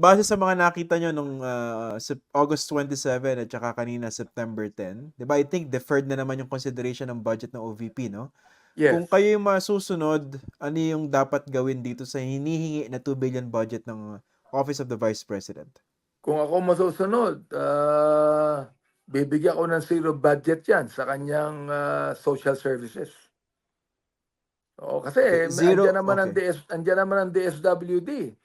base sa mga nakita nyo nung August 27 at saka kanina September 10, di ba, I think deferred na naman yung consideration ng budget ng OVP, no? Kung Yes. kayo yung masusunod, ano yung dapat gawin dito sa hinihingi na 2 billion budget ng Office of the Vice President? Kung ako masusunod, bibigyan ko ng zero budget yan sa kanyang social services. Oo, Okay, kasi zero, okay. andyan naman ang DSWD.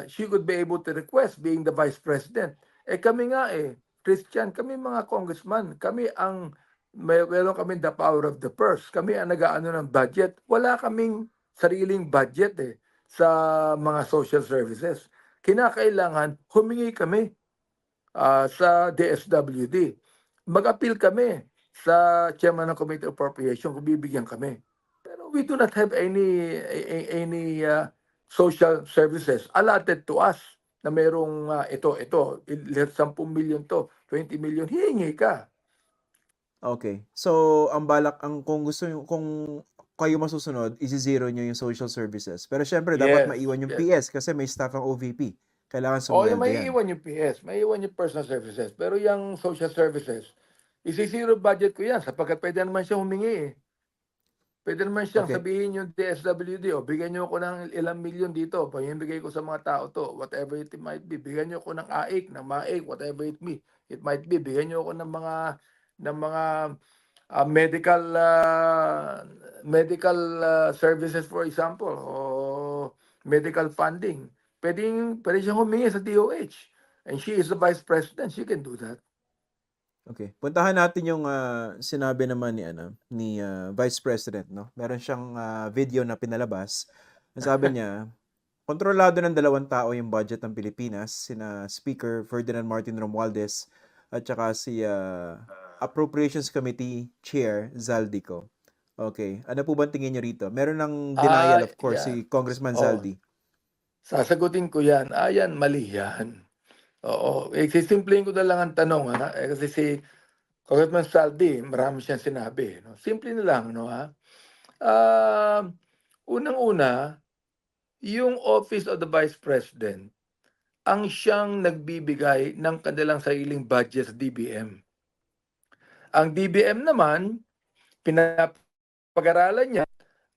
She could be able to request being the Vice President. Kami nga Christian, kami mga congressman, kami meron kami the power of the purse. Kami ang nag-aano ng budget. Wala kaming sariling budget sa mga social services. Kinakailangan humingi kami sa DSWD. Mag-appeal kami sa chairman ng Committee on Appropriation kung bibigyan kami. Pero we do not have any social services allotted to us na merong ito, 10 million to, 20 million, hihingi ka. Okay. So, kung gusto nyo, kung kayo masusunod, isi-zero nyo yung social services. Pero syempre, dapat Yes, maiwan yung yes. PS kasi may staff ang OVP. Kailangan O, yung sumweldo yan. maiiwan yung PS, maiiwan yung personal services. Pero yung social services, isi-zero budget ko yan sapagkat pwede naman siya humingi Pwede naman siyang Okay. sabihin yung DSWD, bigyan niyo ako ng ilang milyon dito, pamimigay ko sa mga tao to, whatever it might be. Bigyan niyo ako ng AIC, ng MAIC, whatever it might be. Bigyan niyo ako ng mga medical services, for example, o medical funding. Pwede siyang humingi sa DOH. And she is the Vice President. She can do that. Okay. Puntahan natin yung sinabi naman ni Vice President, no? Meron siyang video na pinalabas. Ang sabi niya, kontrolado ng 2 tao yung budget ng Pilipinas, sina Speaker Ferdinand Martin Romualdez at saka si Appropriations Committee Chair Zaldico. Okay. Ano po ba tingin niyo rito? Meron ng denial, of course, si Congressman Zaldi. Sasagutin ko yan. Yan, mali yan. Oo. Sisimplihin ko na lang ang tanong. Kasi si Congressman Saldi, marami siyang sinabi. No? Simple na lang. No, unang-una, yung Office of the Vice President, ang siyang nagbibigay ng kanilang sariling budget sa DBM. Ang DBM naman, pinapag-aralan niya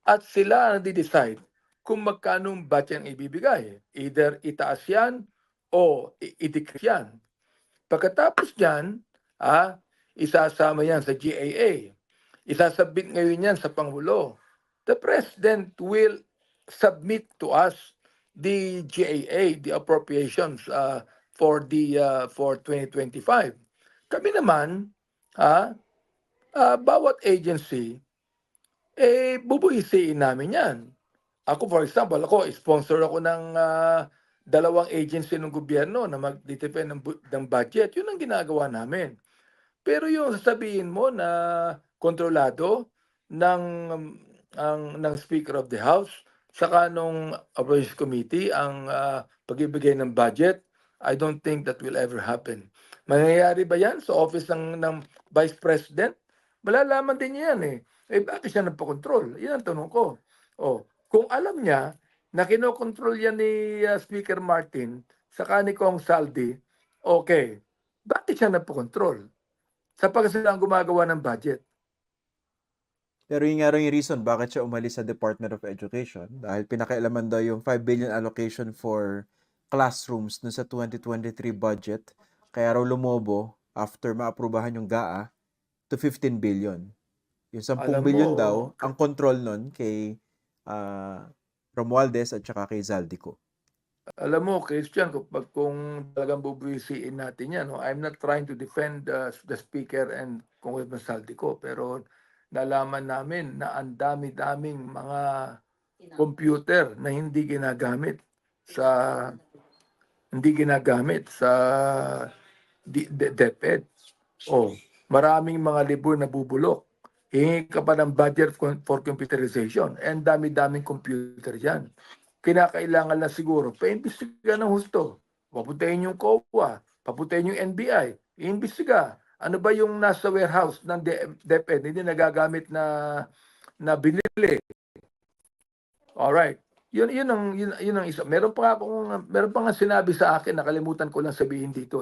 at sila ang di-decide kung magkano budget ang ibibigay. Either itaas yan o i-decrease yan. Pagkatapos niyan, isasama yan sa GAA. Isasabit ngayon yan sa Pangulo. The President will submit to us the GAA, the appropriations for 2025. Kami naman, bawat agency, bubuisiin namin yan. Ako, for example, sponsor ako ng 2 agency ng gobyerno na mag-defend ng budget. Yun ang ginagawa namin. Pero yung sasabihin mo na kontrolado ng Speaker of the House, saka nung Appropriations Committee ang pagbibigay ng budget, I don't think that will ever happen. Mangyayari ba yan sa office ng Vice President? Malalaman din niya yan bakit siya nagpakontrol? Yan ang tanong ko. Kung alam niya na kinokontrol yan ni Speaker Martin saka ni Kong Saldi, okay, bakit siya nagpakontrol? Sapagkat sila ang gumagawa ng budget. Pero yung nga yung reason bakit siya umalis sa Department of Education dahil pinakailaman daw yung 5 billion allocation for classrooms dun sa 2023 budget. Kaya raw lumobo after maaprubahan yung GAA to 15 billion. Yung 10 billion daw, ang control nun kay Romualdez at saka kay Zaldico. Alam mo, Christian, kung talagang bubuisiin natin yan, I'm not trying to defend the Speaker and Congressman Zaldico, pero nalaman namin na ang dami-daming mga computer na hindi ginagamit sa DepEd. Maraming mga libro na bubulok. Hingi ka pa ng budget for computerization. And dami-daming computer yan. Kinakailangan na siguro, pa-imbestiga ng husto. Papuntahin yung COA, papuntahin yung NBI, iimbestiga. Ano ba yung nasa warehouse ng DepEd, hindi nagagamit na binili. Alright. Yun ang isa. Meron pa nga sinabi sa akin, nakalimutan ko lang sabihin dito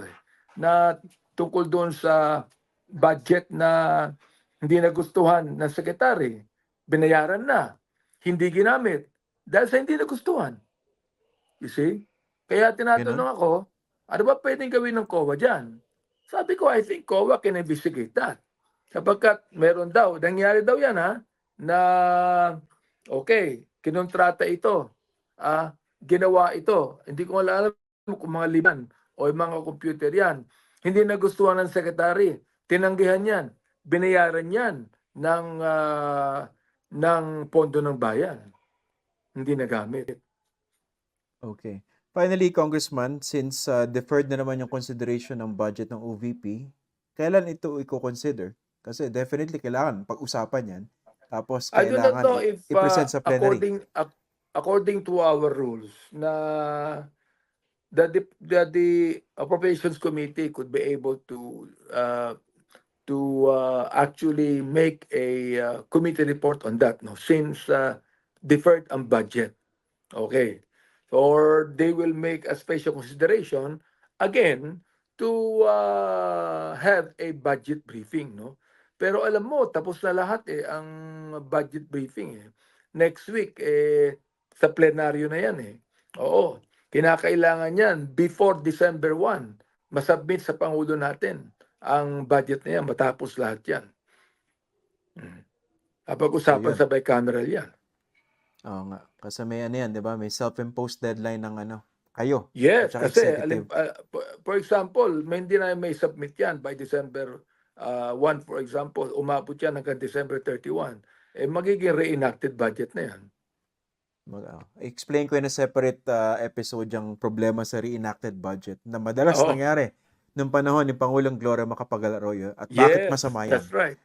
na tungkol doon sa budget na hindi nagustuhan ng sekretary. Binayaran na, hindi ginamit dahil sa hindi nagustuhan. You see? Kaya Ganon? tinatanong ako, ano ba pwedeng gawin ng COA dyan? Sabi ko, I think COA can investigate that. Sapagkat meron daw, nangyari daw yan na okay, kinontrata ito, ginawa ito, hindi ko alam kung mga liman o yung mga computer yan, hindi nagustuhan ng sekretary, tinanggihan yan, binayaran yan ng pondo ng bayan, hindi nagamit. Okay. Finally, Congressman, since deferred na naman yung consideration ng budget ng OVP, kailan ito i-consider? Kasi definitely kailangan pag-usapan yan. Tapos I do not kailangan know if i-present sa plenary. according to our rules na the appropriations committee could be able to actually make a committee report on that, no, since deferred ang budget. Okay. Or they will make a special consideration again to have a budget briefing, no? Pero alam mo, tapos na lahat ang budget briefing Next week sa plenaryo na yan Oo, kinakailangan yan before December 1, masubmit sa Pangulo natin ang budget na yan, matapos lahat yan. Kapag-usapan yun. sa bicameral yan. Oo nga. Kasi may ano yan, di ba? May self-imposed deadline ng kayo. Yes, At saka kasi executive. for example, hindi na may submit yan by December 1, for example, umabot yan hanggang December 31. Magiging reenacted budget na yan. Explain ko in a separate episode yung problema sa reenacted budget na madalas Oo. nangyari nung panahon ni Pangulong Gloria Macapagal Arroyo at bakit Yes, masama yan. that's right.